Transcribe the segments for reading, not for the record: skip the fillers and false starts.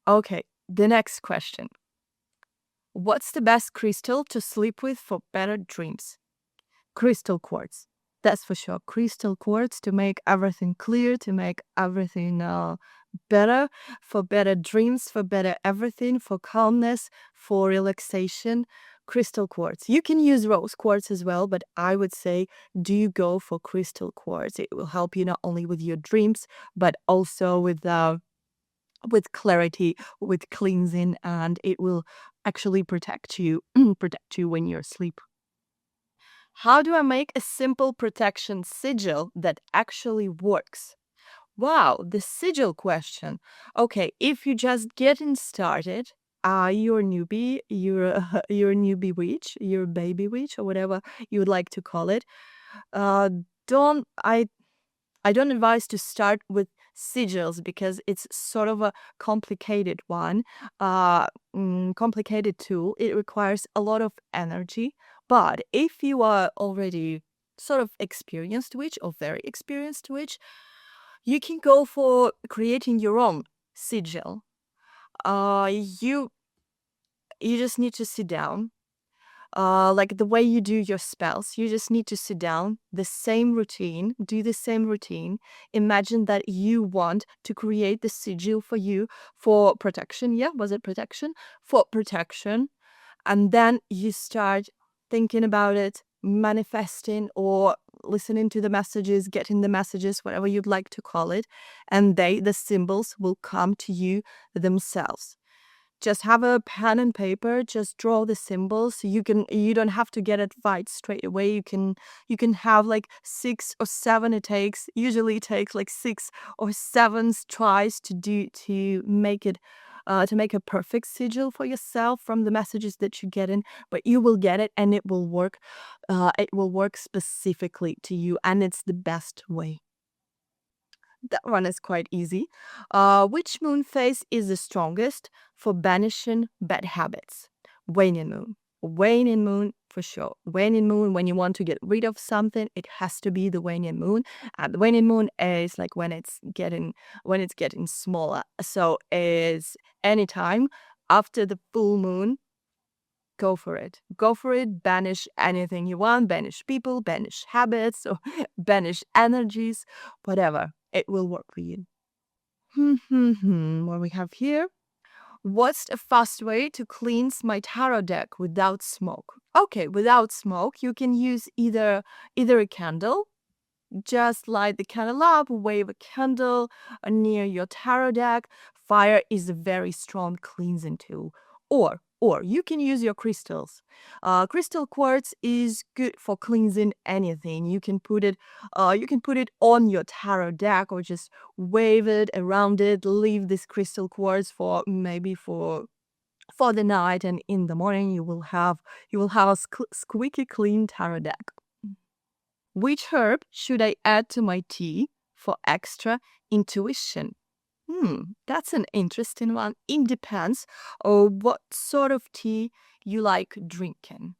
Okay, the next question. What's the best crystal to sleep with for better dreams? Crystal quartz. That's for sure. Crystal quartz to make everything clear, to make everything better, for better dreams, for better everything, for calmness, for relaxation. Crystal quartz. You can use rose quartz as well, but I would say do go for crystal quartz. It will help you not only with your dreams, but also with clarity, with cleansing, and it will actually protect you protect you when you're asleep. How do I make a simple protection sigil that actually works? Wow, the sigil question. Okay, if you're just getting started, you're a newbie, you're a newbie witch, you're a baby witch, or whatever you would like to call it. Uh, don't I don't advise to start with sigils because it's sort of a complicated one, uh, complicated tool. It requires a lot of energy. But if you are already sort of experienced witch or very experienced witch, you can go for creating your own sigil. Uh, you you just need to sit down, like the way you do your spells. You just need to sit down, the same routine, do the same routine. Imagine that you want to create the sigil for you for protection. Yeah, was it protection? For protection. And then you start thinking about it, manifesting or listening to the messages, getting the messages, whatever you'd like to call it. And the symbols will come to you themselves. Just have a pen and paper, just draw the symbols. You don't have to get it right straight away. You can have like 6 or 7. It takes like 6 or 7 tries to make a perfect sigil for yourself from the messages that you get in. But you will get it, and it will work specifically to you, and it's the best way. That one is quite easy. Which moon phase is the strongest for banishing bad habits? Waning moon. Waning moon for sure. Waning moon, when you want to get rid of something, it has to be the waning moon. And the waning moon is like when it's getting smaller. So is anytime after the full moon, go for it. Go for it. Banish anything you want. Banish people, banish habits, or banish energies, whatever. It will work for you. What we have here? What's a fast way to cleanse my tarot deck without smoke? Okay, without smoke, you can use either a candle. Just light the candle up, wave a candle near your tarot deck. Fire is a very strong cleansing tool. Or you can use your crystals. Crystal quartz is good for cleansing anything. You can put it on your tarot deck, or just wave it around it. Leave this crystal quartz for maybe for the night, and in the morning you will have a squeaky clean tarot deck. Which herb should I add to my tea for extra intuition? That's an interesting one. It depends on what sort of tea you like drinking.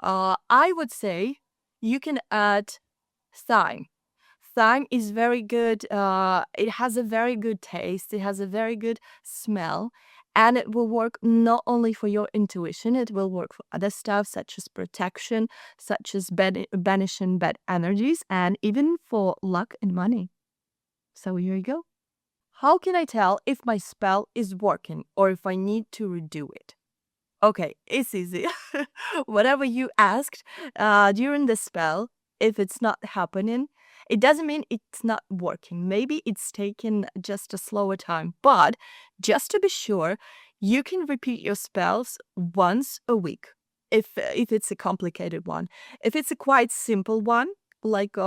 I would say you can add thyme. Thyme is very good. It has a very good taste. It has a very good smell. And it will work not only for your intuition, it will work for other stuff such as protection, such as banishing bad energies, and even for luck and money. So here you go. How can I tell if my spell is working or if I need to redo it? Okay, it's easy. Whatever you asked during the spell, if it's not happening, it doesn't mean it's not working. Maybe it's taking just a slower time. But just to be sure, you can repeat your spells once a week if it's a complicated one. If it's a quite simple one, like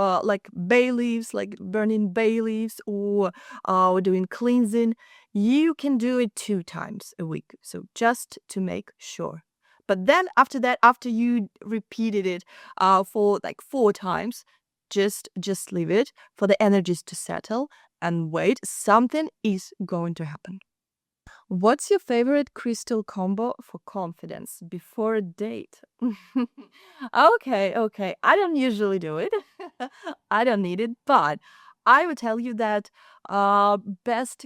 bay leaves, like burning bay leaves, or doing cleansing, you can do it 2 times a week. So just to make sure. But then after that, after you repeated it for like 4 times, just leave it for the energies to settle and wait. Something is going to happen. What's your favorite crystal combo for confidence before a date? Okay. I don't usually do it. I don't need it, but I would tell you that best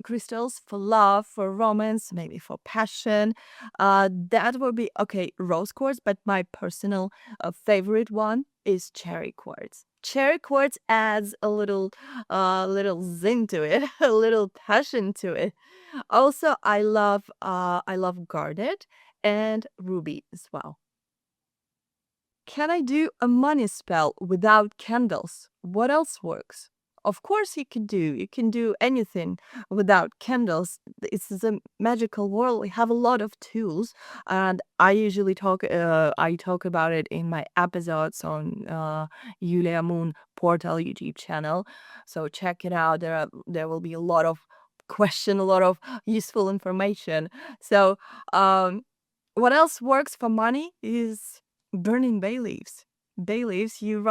crystals for love, for romance, maybe for passion, that would be okay, rose quartz. But my personal favorite one is cherry quartz. Cherry quartz adds a little zing to it, a little passion to it. Also, I love garnet and ruby as well. Can I do a money spell without candles? What else works? Of course you can do. You can do anything without candles. It's a magical world. We have a lot of tools, and I usually talk about it in my episodes on Yulia Moon Portal YouTube channel. So check it out. There will be a lot of a lot of useful information. So um what else works for money is burning bay leaves. Bay leaves, you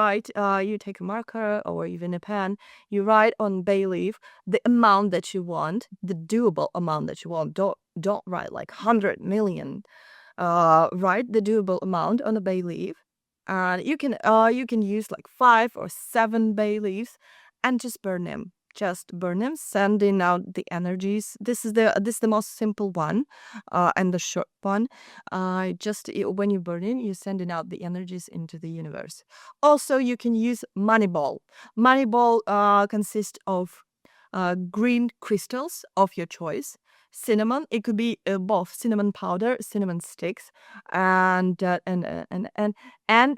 take a marker or even a pen, you write on bay leaf the amount that you want, the doable amount that you want. Don't write like 100 million. Write the doable amount on a bay leaf, and you can use like 5 or 7 bay leaves, and just burn them. Just burn them, sending out the energies. This is the most simple one, and the short one. When you burn it, you're sending out the energies into the universe. Also, you can use money ball. Money ball consists of green crystals of your choice. Cinnamon, it could be both cinnamon powder, cinnamon sticks, and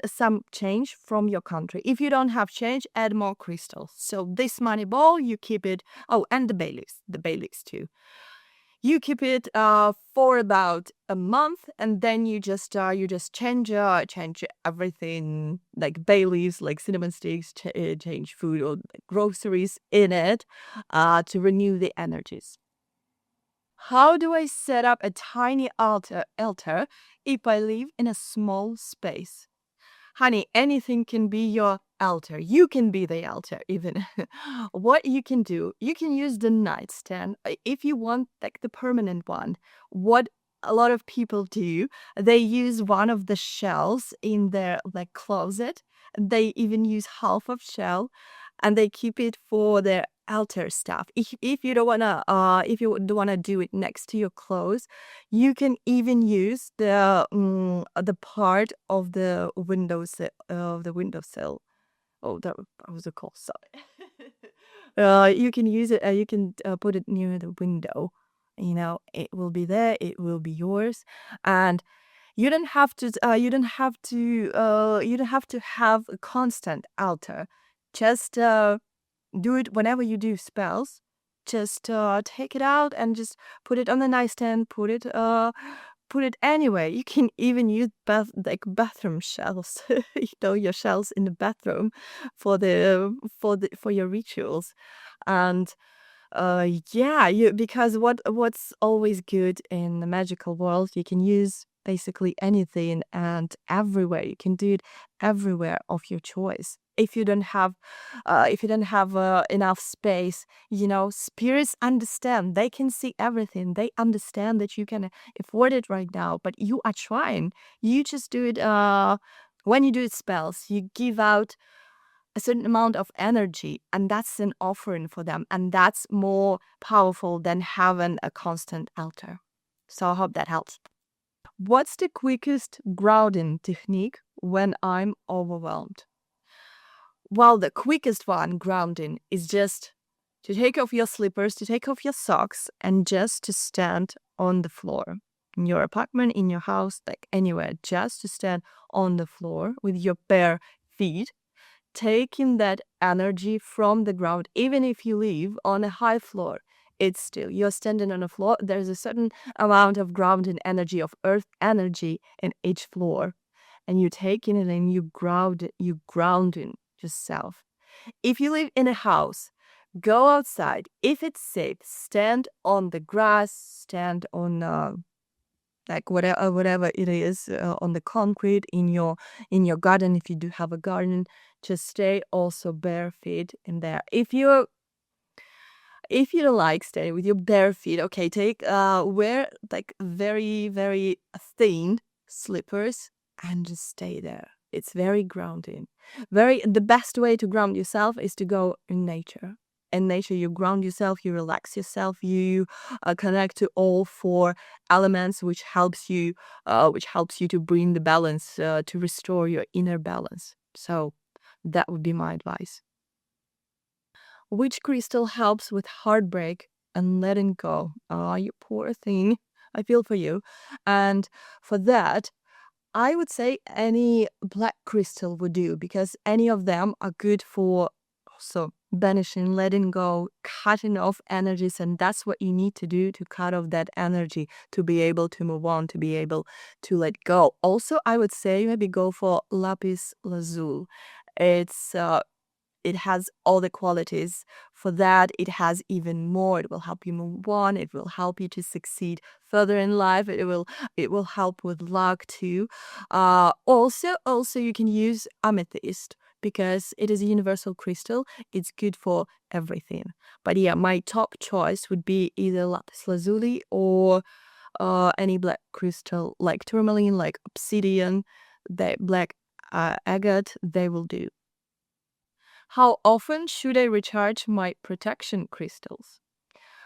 some change from your country. If you don't have change, add more crystals. So this money ball, you keep it. Oh, and the bay leaves too. You keep it for about a month, and then you just change everything, like bay leaves, like cinnamon sticks, change food or groceries in it to renew the energies. How do I set up a tiny altar if I live in a small space? Honey, anything can be your altar. You can be the altar, even. What you can do, you can use the nightstand if you want, like the permanent one. What a lot of people do, they use one of the shells in their like closet. They even use half of shell, and they keep it for their altar stuff. If you don't wanna if you don't wanna do it next to your clothes, you can even use the part of the windowsill. Oh, that was a call. Sorry. You can use it. You can put it near the window. You know, it will be there. It will be yours, and you don't have to. You don't have to have a constant altar. Just do it whenever you do spells. Just take it out and just put it on the nightstand. Put it anywhere. You can even use bathroom shelves. Your shelves in the bathroom for your rituals. And yeah, because what's always good in the magical world, you can use basically anything and everywhere. You can do it everywhere of your choice. If you don't have enough space, spirits understand. They can see everything. They understand that you can afford it right now, but you are trying. You just do it. When you do it spells, you give out a certain amount of energy, and that's an offering for them, and that's more powerful than having a constant altar. So I hope that helps. What's the quickest grounding technique when I'm overwhelmed? Well, the quickest one, grounding, is just to take off your slippers, to take off your socks, and just to stand on the floor. In your apartment, in your house, like anywhere, just to stand on the floor with your bare feet, taking that energy from the ground. Even if you live on a high floor, it's still, you're standing on a floor. There's a certain amount of grounding energy, of earth energy in each floor, and you taking it and you grounding yourself. If you live in a house, go outside. If it's safe, stand on the grass, stand on like whatever it is, on the concrete in your garden. If you do have a garden, just stay also bare feet in there. If you don't like staying with your bare feet, okay, wear like very very thin slippers and just stay there. It's very grounding. The best way to ground yourself is to go in nature. In nature, you ground yourself, you relax yourself, you connect to all four elements, which helps you to bring the balance, to restore your inner balance. So that would be my advice. Which crystal helps with heartbreak and letting go? Ah, you poor thing. I feel for you. And for that, I would say any black crystal would do, because any of them are good for also banishing, letting go, cutting off energies. And that's what you need to do to cut off that energy to be able to move on, to be able to let go. Also, I would say maybe go for lapis lazuli. It's it has all the qualities. For that, it has even more. It will help you move on. It will help you to succeed further in life. It will help with luck too. Also you can use amethyst, because it is a universal crystal. It's good for everything. But yeah, my top choice would be either lapis lazuli or any black crystal like tourmaline, like obsidian, the black agate. They will do. How often should I recharge my protection crystals?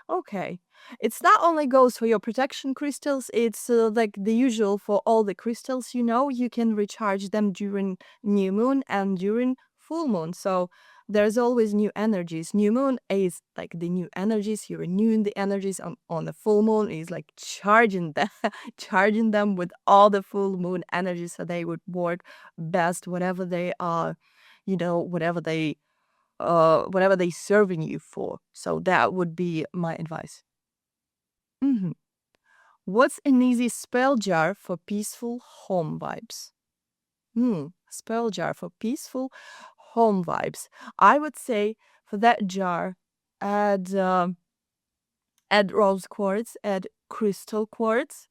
Okay. It's not only goes for your protection crystals, it's like the usual for all the crystals, you can recharge them during new moon and during full moon. So there's always new energies. New moon is like the new energies, you're renewing the energies. On the full moon is like charging them, charging them with all the full moon energies so they would work best, whatever they are, whatever they serving you for. So that would be my advice. Mhm. What's an easy spell jar for peaceful home vibes? Spell jar for peaceful home vibes. I would say for that jar, add add rose quartz, add crystal quartz,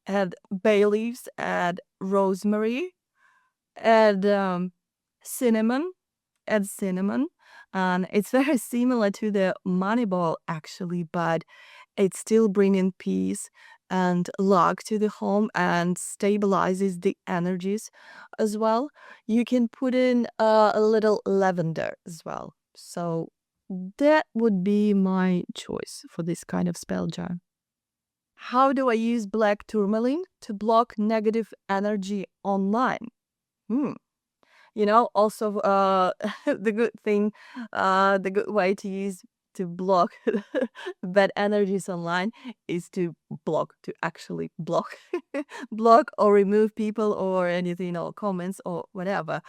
add bay leaves, add rosemary, add cinnamon, add cinnamon. And it's very similar to the money ball actually, but it's still bringing peace and luck to the home and stabilizes the energies as well. You can put in a little lavender as well. So that would be my choice for this kind of spell jar. How do I use black tourmaline to block negative energy online? Hmm. Also, the good thing, the good way to block bad energies online is to actually block, block or remove people or anything, or comments or whatever.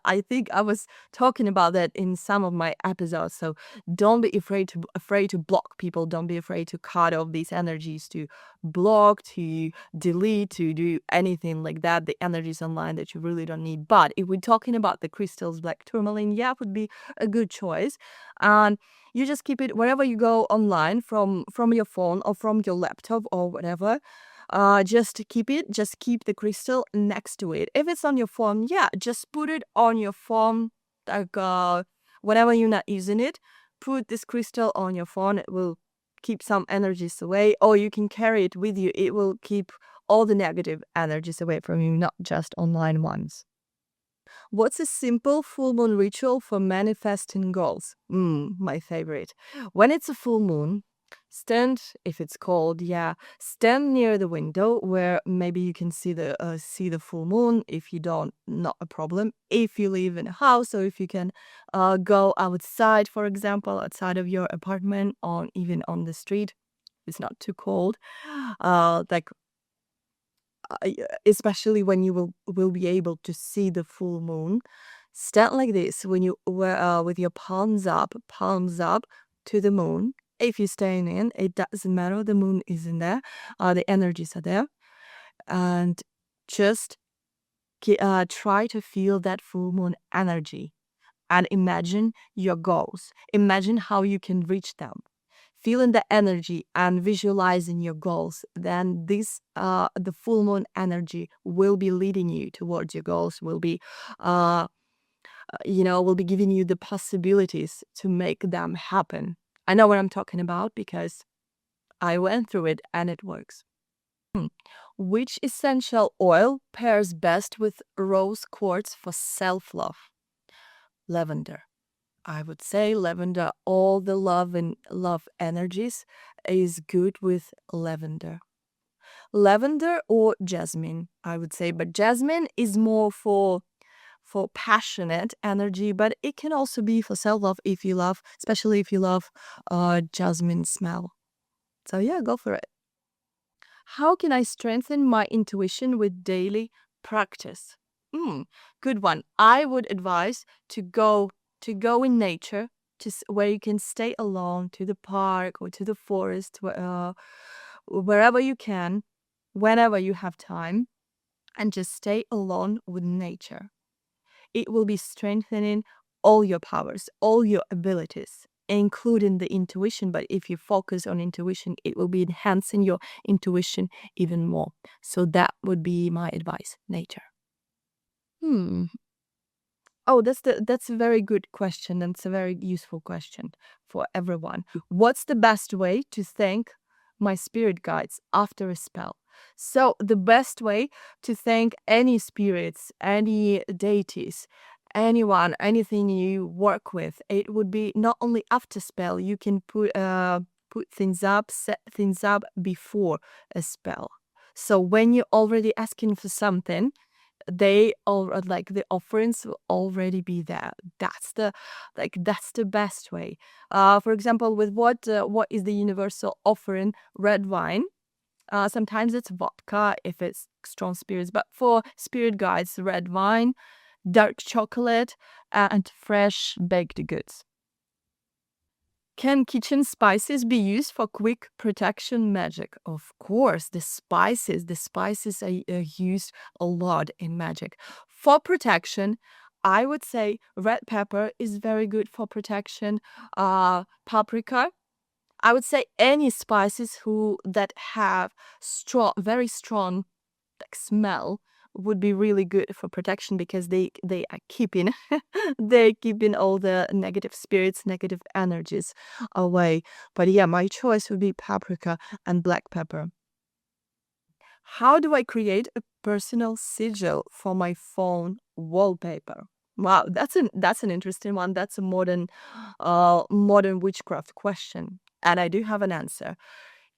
I think I was talking about that in some of my episodes. So don't be afraid to block people. Don't be afraid to cut off these energies, to block, to delete, to do anything like that, the energies online that you really don't need. But if we're talking about the crystals, black tourmaline, yeah, would be a good choice. And you just keep it wherever you go online, from your phone or from your laptop or whatever. Just keep the crystal next to it. If it's on your phone, yeah, just put it on your phone, like whenever you're not using it, put this crystal on your phone. It will keep some energies away, or you can carry it with you. It will keep all the negative energies away from you, not just online ones. What's a simple full moon ritual for manifesting goals? My favorite. When it's a full moon, if it's cold, yeah, stand near the window where maybe you can see the full moon. If you don't, not a problem. If you live in a house, or if you can go outside, for example, outside of your apartment, or even on the street, it's not too cold. Like especially when you will be able to see the full moon. Stand like this when with your palms up to the moon. If you're staying in, it doesn't matter. The moon is in there. The energies are there, and just try to feel that full moon energy, and imagine your goals. Imagine how you can reach them. Feeling the energy and visualizing your goals, then the full moon energy will be leading you towards your goals, uh, will be giving you the possibilities to make them happen. I know what I'm talking about because I went through it and it works. Which essential oil pairs best with rose quartz for self-love? Lavender. I would say lavender, all the love and love energies is good with lavender. Lavender or jasmine, I would say, but jasmine is more for passionate energy, but it can also be for self-love if you love, especially if you love jasmine smell. So yeah, go for it. How can I strengthen my intuition with daily practice? Mm, good one. I would advise to go in nature, where you can stay alone, to the park or to the forest, wherever you can, whenever you have time, and just stay alone with nature. It will be strengthening all your powers, all your abilities, including the intuition. But if you focus on intuition, it will be enhancing your intuition even more. So that would be my advice. Nature. Hmm. Oh, that's a very good question, and it's a very useful question for everyone. What's the best way to thank my spirit guides after a spell? So the best way to thank any spirits, any deities, anyone, anything you work with, it would be not only after spell. You can put things up, set things up before a spell. So when you're already asking for something, they all like the offerings will already be there. That's the best way. For example, with what is the universal offering? Red wine. Sometimes it's vodka if it's strong spirits, but for spirit guides, red wine, dark chocolate, and fresh baked goods. Can kitchen spices be used for quick protection magic? Of course, the spices are used a lot in magic. For protection, I would say red pepper is very good for protection. Paprika. I would say any spices who that have very strong like smell would be really good for protection because they are keeping they're keeping all the negative spirits, negative energies away. But yeah, my choice would be paprika and black pepper. How do I create a personal sigil for my phone wallpaper? Wow, that's an interesting one. That's a modern witchcraft question, and I do have an answer.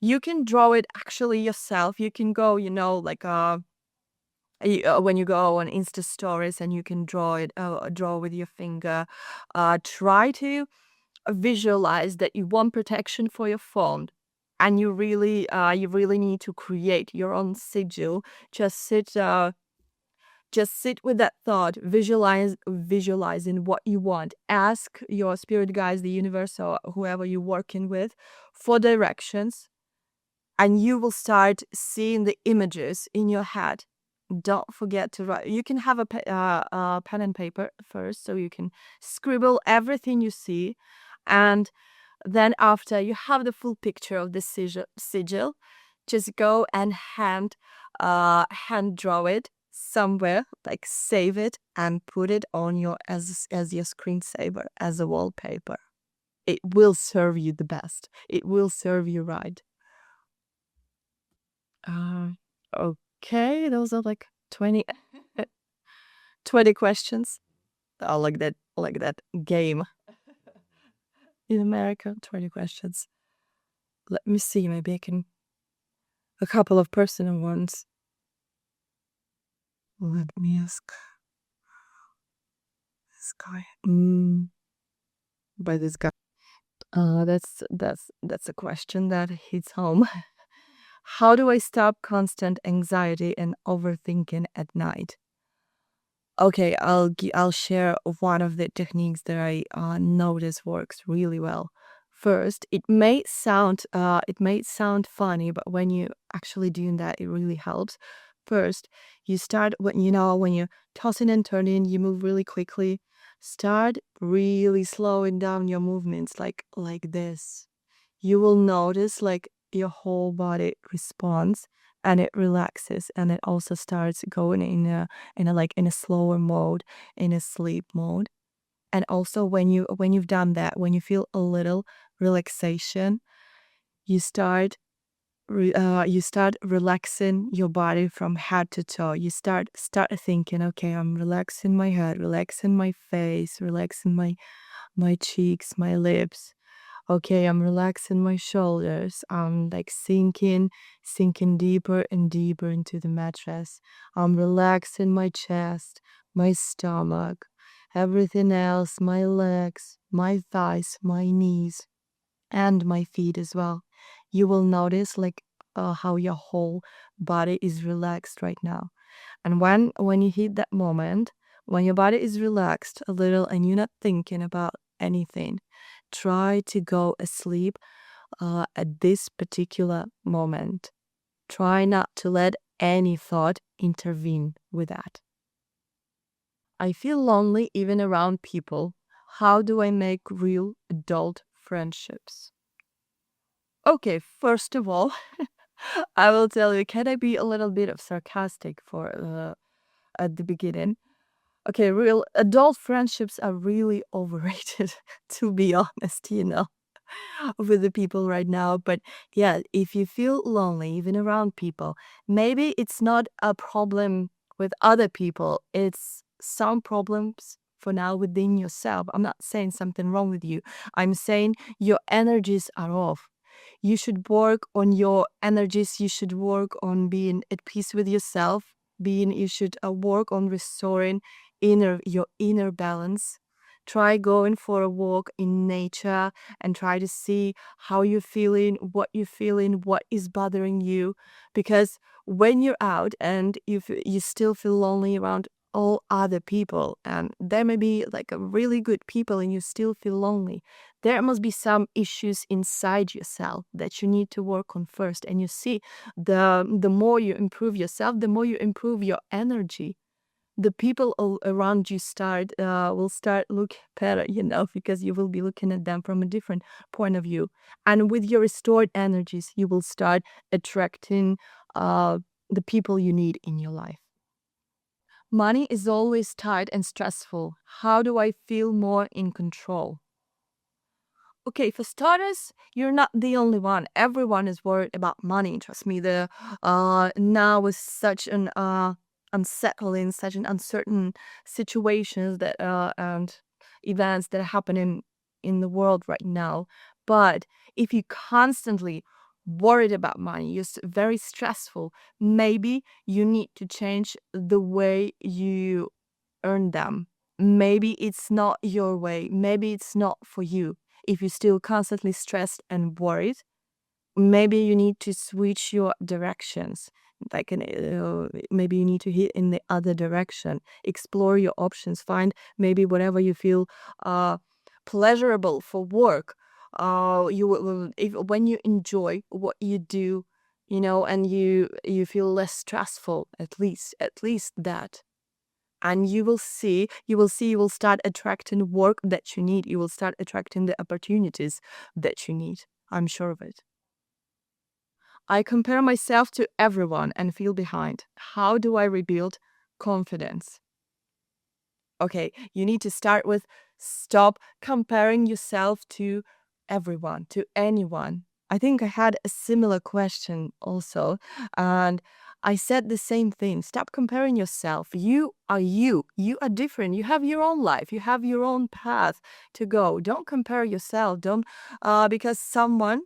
You can draw it actually yourself. You can go, like when you go on Insta stories and you can draw with your finger. Try to visualize that you want protection for your phone, and you really need to create your own sigil. Just sit with that thought, visualizing what you want. Ask your spirit guides, the universe, or whoever you're working with, for directions, and you will start seeing the images in your head. Don't forget to write. You can have a pen and paper first, so you can scribble everything you see, and then after you have the full picture of the sigil, just go and hand draw it somewhere, like save it and put it on your as your screensaver, as a wallpaper. It will serve you the best. It will serve you right. Uh, okay, those are like 20, 20 questions. Oh, like that game in America, 20 questions. Let me see, maybe I can a couple of personal ones. Let me ask this guy. By this guy. That's a question that hits home. How do I stop constant anxiety and overthinking at night? Okay, I'll share one of the techniques that I notice works really well. First, it may sound funny, but when you actually doing that, it really helps. First, you start when you're tossing and turning, you move really quickly. Start really slowing down your movements, like this. You will notice like your whole body responds, and it relaxes, and it also starts going in a slower mode, in a sleep mode. And also when you've done that, when you feel a little relaxation, you start you start relaxing your body from head to toe. You start thinking, okay, I'm relaxing my head, relaxing my face, relaxing my cheeks, my lips. Okay, I'm relaxing my shoulders. I'm like sinking deeper and deeper into the mattress. I'm relaxing my chest, my stomach, everything else, my legs, my thighs, my knees, and my feet as well. You will notice like how your whole body is relaxed right now. And when you hit that moment, when your body is relaxed a little and you're not thinking about anything, try to go asleep at this particular moment. Try not to let any thought intervene with that. I feel lonely even around people. How do I make real adult friendships? Okay, first of all, I will tell you, can I be a little bit of sarcastic for at the beginning? Okay, real adult friendships are really overrated, to be honest, with the people right now. But yeah, if you feel lonely, even around people, maybe it's not a problem with other people, it's some problems for now within yourself. I'm not saying something wrong with you, I'm saying your energies are off. You should work on your energies. You should work on being at peace with yourself. You should work on restoring your inner balance. Try going for a walk in nature and try to see how you're feeling, what is bothering you. Because when you're out and you still feel lonely around all other people, and there may be like a really good people and you still feel lonely, there must be some issues inside yourself that you need to work on first. And you see, the more you improve yourself, the more you improve your energy, the people around you will start look better, because you will be looking at them from a different point of view. And with your restored energies, you will start attracting uh, the people you need in your life. Money is always tight and stressful. How do I feel more in control? Okay, for starters, you're not the only one. Everyone is worried about money. Trust me, the now with such an unsettling, such an uncertain situations that and events that are happening in the world right now. But if you constantly worried about money, very stressful, maybe you need to change the way you earn them. Maybe it's not your way. Maybe it's not for you. If you're still constantly stressed and worried, maybe you need to switch your directions. Maybe you need to hit in the other direction. Explore your options. Find maybe whatever you feel uh, pleasurable for work. If when you enjoy what you do, and you feel less stressful. At least that, and you will start attracting work that you need. You will start attracting the opportunities that you need. I'm sure of it. I compare myself to everyone and feel behind. How do I rebuild confidence? Okay, you need to start with stop comparing yourself to everyone, to anyone. I think I had a similar question also, and I said the same thing. Stop comparing yourself. You are you. You are different. You have your own life. You have your own path to go. Don't compare yourself. Don't, because someone,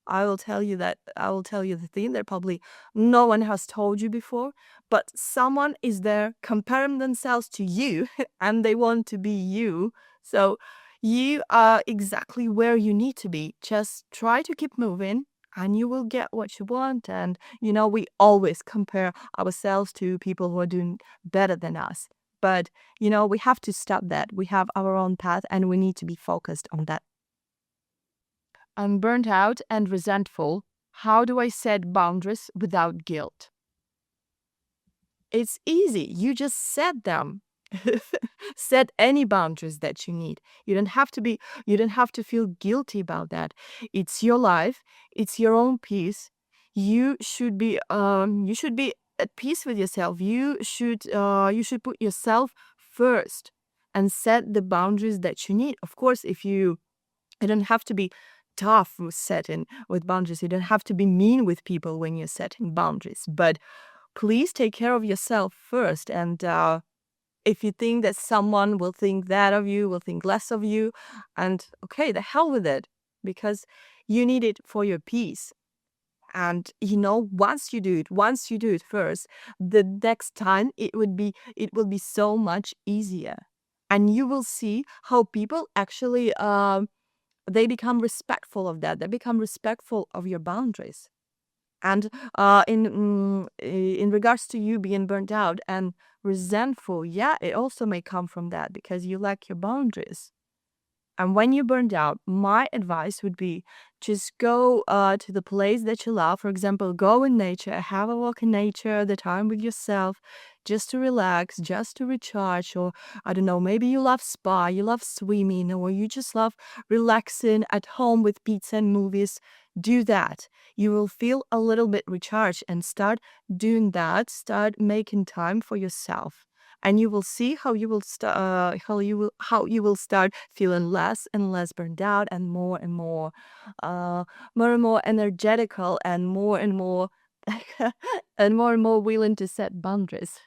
I will tell you the thing that probably no one has told you before, but someone is there comparing themselves to you and they want to be you. So you are exactly where you need to be. Just try to keep moving and you will get what you want. And, we always compare ourselves to people who are doing better than us. But, we have to stop that. We have our own path and we need to be focused on that. I'm burnt out and resentful. How do I set boundaries without guilt? It's easy. You just set them. Set any boundaries that you need. You don't have to feel guilty about that. It's your life. It's your own peace. You should be at peace with yourself. You should put yourself first and set the boundaries that you need. Of course, if you it don't have to be tough with setting with boundaries. You don't have to be mean with people when you're setting boundaries, but please take care of yourself first. And if you think that someone will think that of you, will think less of you, and okay, the hell with it, because you need it for your peace. And once you do it first, the next time it will be so much easier. And you will see how people actually they become respectful of that. They become respectful of your boundaries. And in regards to you being burnt out and resentful, yeah, it also may come from that because you lack your boundaries. And when you're burned out, my advice would be just go to the place that you love. For example, go in nature, have a walk in nature, the time with yourself, just to relax, just to recharge. Or I don't know, maybe you love spa, you love swimming, or you just love relaxing at home with pizza and movies. Do that. You will feel a little bit recharged and start doing that. Start making time for yourself, and you will see how you will start feeling less and less burned out, uh more and more energetical, and more and more and more willing to set boundaries.